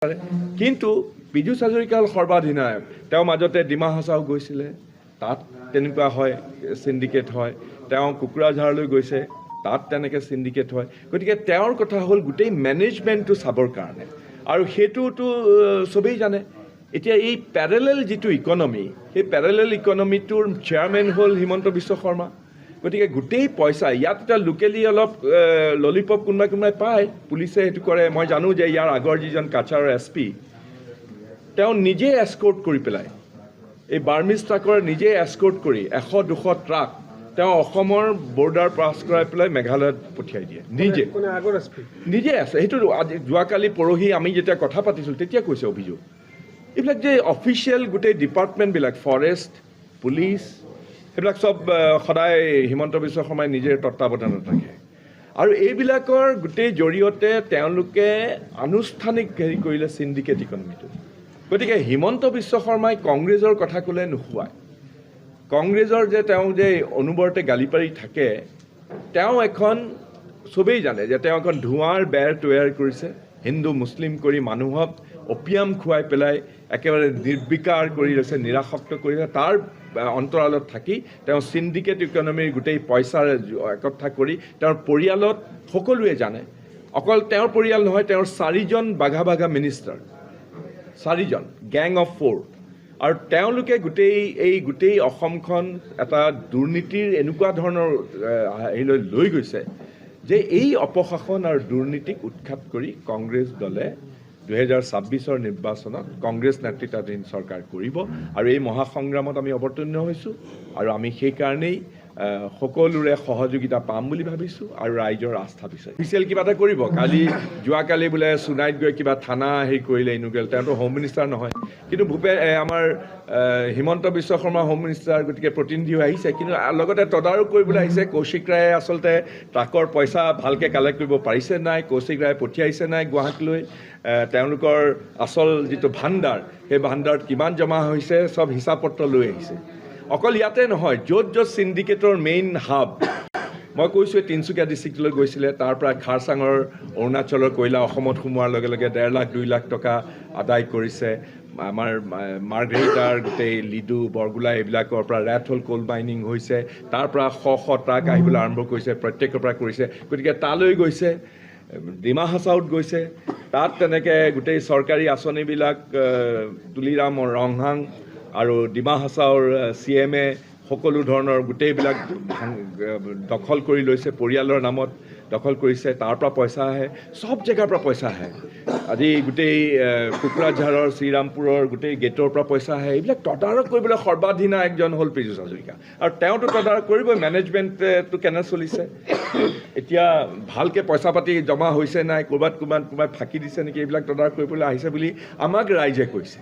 কিন্তু পীযুষ হাজৰিকা সৰ্বাধিনায়ক তেওঁ মাজতে ডিমা হাছাও গৈছিলে তাত তেনেকুৱা হয় সিন্ডিকেট হয় তেওঁ কুকুৰাঝাৰলৈ গৈছে তাত তেনেকৈ সিন্ডিকেট হয় গতিকে তেওঁৰ কথা হ'ল গোটেই মেনেজমেণ্টটো চাবৰ কাৰণে আৰু সেইটোতো সবেই জানে এতিয়া এই প্যাৰেলেল যিটো ইকনমি সেই প্যাৰেলেল ইকনমিটোৰ চেয়াৰমেন হ'ল হিমন্ত বিশ্ব শৰ্মা গতিকে গোটেই পইচা ইয়াত এটা লোকেলি অলপ ললিপপ কোনোবাই পায় পুলিচে সেইটো কৰে মই জানো যে ইয়াৰ আগৰ যিজন কাছাৰৰ SP তেওঁ নিজে এস্কৰ্ট কৰি পেলাই এই বাৰ্মিজ ট্ৰাকৰ নিজে এস্কৰ্ট কৰি 100-200 ট্ৰাক তেওঁ অসমৰ বৰ্ডাৰ পাছ কৰাই পেলাই মেঘালয়ত পঠিয়াই দিয়ে নিজে আছে সেইটো যোৱাকালি পৰহি আমি যেতিয়া কথা পাতিছিলোঁ তেতিয়া কৈছে অভিযোগ এইবিলাক যে অফিচিয়েল গোটেই ডিপাৰ্টমেণ্টবিলাক ফৰেষ্ট পুলিচ সেইবিলাক সব সদায় হিমন্ত বিশ্ব শৰ্মাই নিজে তত্ত্বাৱধানত ৰাখে আৰু এইবিলাকৰ গোটেই জৰিয়তে তেওঁলোকে আনুষ্ঠানিক হেৰি কৰিলে সিন্ডিকেট ইকনমিটো গতিকে হিমন্ত বিশ্ব শৰ্মাই কংগ্ৰেছৰ কথা ক'লে নুশুৱায় কংগ্ৰেছৰ যে তেওঁ যে অনুবৰ্তে গালি পাৰি থাকে তেওঁ এখন সবেই জানে যে তেওঁ এখন ধোঁৱাৰ বেৰ তৈয়াৰ কৰিছে হিন্দু মুছলিম কৰি মানুহক অপিয়াম খুৱাই পেলাই একেবাৰে নিৰ্বিকাৰ কৰি লৈছে নিৰাসক্ত কৰিছে তাৰ অন্তৰালত থাকি তেওঁ সিন্ডিকেট ইকনমিৰ গোটেই পইচা একত্ৰা কৰি তেওঁৰ পৰিয়ালত সকলোৱে জানে অকল তেওঁৰ পৰিয়াল নহয় তেওঁৰ 4জন বাঘা মিনিষ্টাৰ 4জন গেং অফ 4 আৰু তেওঁলোকে গোটেই অসমখন এটা দুৰ্নীতিৰ এনেকুৱা ধৰণৰ হেৰিলৈ লৈ গৈছে যে এই অপশাসন আৰু দুৰ্নীতিক উৎখাত কৰি কংগ্ৰেছ দলে 2026 নিৰ্বাচনত কংগ্ৰেছ নেতৃত্বাধীন চৰকাৰ কৰিব আৰু এই মহাসংগ্ৰামত আমি অৱতীৰ্ণ হৈছোঁ আৰু আমি সেইকাৰণেই সকলোৰে সহযোগিতা পাম বুলি ভাবিছোঁ আৰু ৰাইজৰ আস্থা বিচাৰিছোঁ অফিচিয়েল কিবা এটা কৰিব যোৱাকালি বোলে সোণাইত গৈ কিবা থানা হেৰি কৰিলে ইনুগেল তেওঁতো হোম মিনিষ্টাৰ নহয় কিন্তু আমাৰ হিমন্ত বিশ্ব শৰ্মা হোম মিনিষ্টাৰ গতিকে প্ৰতিনিধি আহিছে কিন্তু লগতে তদাৰক কৰিবলৈ আহিছে কৌশিক ৰায়ে আচলতে ট্ৰাকৰ পইচা ভালকৈ কালেক্ট কৰিব পাৰিছে নাই কৌশিক ৰায়ে পঠিয়াইছে নাই গুৱাহাটীলৈ তেওঁলোকৰ আচল যিটো ভাণ্ডাৰ সেই ভাণ্ডাৰত কিমান জমা হৈছে সব হিচাপ পত্ৰ লৈ আহিছে অকল ইয়াতে নহয় য'ত সিন্ডিকেটৰ মেইন হাব মই কৈছোঁ তিনিচুকীয়া ডিষ্ট্ৰিক্টলৈ গৈছিলে তাৰ পৰা খাৰচাঙৰ অৰুণাচলৰ কয়লা অসমত সোমোৱাৰ লগে লগে 1.5 লাখ 2 লাখ টকা আদায় কৰিছে আমাৰ মাৰ্ঘেৰিটাৰ গোটেই লিডু বৰগোলা এইবিলাকৰ পৰা ৰেট হ'ল কোল মাইনিং হৈছে তাৰ পৰা শ ট্ৰাক আহিবলৈ আৰম্ভ কৰিছে প্ৰত্যেকৰ পৰা কৰিছে গতিকে তালৈ গৈছে ডিমা হাছাওত গৈছে তাত তেনেকৈ গোটেই চৰকাৰী আঁচনিবিলাক তুলিৰাম ৰংহাং আৰু ডিমা হাছাওৰ CMA সকলো ধৰণৰ গোটেইবিলাক দখল কৰি লৈছে পৰিয়ালৰ নামত দখল কৰিছে তাৰ পৰা পইচা আহে সব জেগাৰ পৰা পইচা আহে আজি গোটেই কুকুৰাঝাৰৰ শ্ৰীৰামপুৰৰ গোটেই গেটৰ পৰা পইচা আহে এইবিলাক তদাৰক কৰিবলৈ সৰ্বাধিনায়কজন হ'ল পীযুষ হাজৰিকা আৰু তেওঁতো তদাৰক কৰিবই মেনেজমেণ্টটো কেনে চলিছে এতিয়া ভালকৈ পইচা পাতি জমা হৈছে নাই ক'ৰবাত ফাঁকি দিছে নেকি এইবিলাক তদাৰক কৰিবলৈ আহিছে বুলি আমাক ৰাইজে কৈছে